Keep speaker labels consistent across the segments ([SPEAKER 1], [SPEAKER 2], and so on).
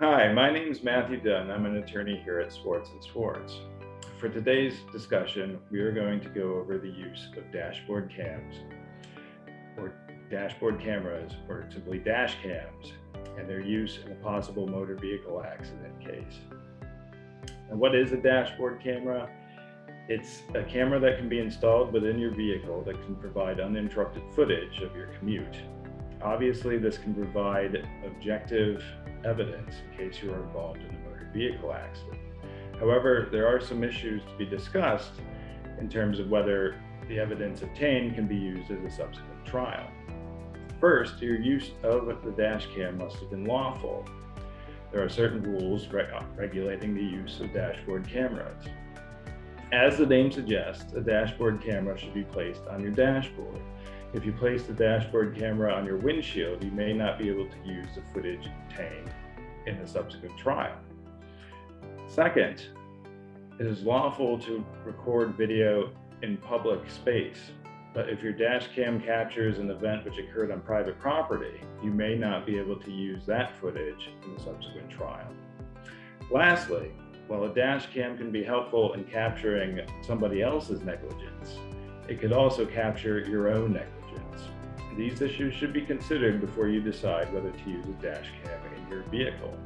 [SPEAKER 1] Hi, my name is Matthew Dunn. I'm an attorney here at Swartz Swartz. For today's discussion, we are going to go over the use of dashboard cams, or dashboard cameras, or simply dash cams, and their use in a possible motor vehicle accident case. And what is a dashboard camera? It's a camera that can be installed within your vehicle that can provide uninterrupted footage of your commute. Obviously, this can provide objective evidence in case you are involved in a motor vehicle accident. However, there are some issues to be discussed in terms of whether the evidence obtained can be used as a subsequent trial. First, your use of the dash cam must have been lawful. There are certain rules regulating the use of dashboard cameras. As the name suggests, a dashboard camera should be placed on your dashboard. If you place the dashboard camera on your windshield, you may not be able to use the footage obtained in a subsequent trial. Second, it is lawful to record video in public space, but if your dash cam captures an event which occurred on private property, you may not be able to use that footage in the subsequent trial. Lastly, while a dash cam can be helpful in capturing somebody else's negligence, it could also capture your own negligence. These issues should be considered before you decide whether to use a dash cam in your vehicle.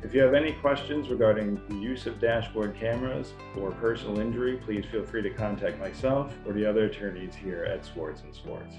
[SPEAKER 1] If you have any questions regarding the use of dashboard cameras or personal injury, please feel free to contact myself or the other attorneys here at Swartz Swartz.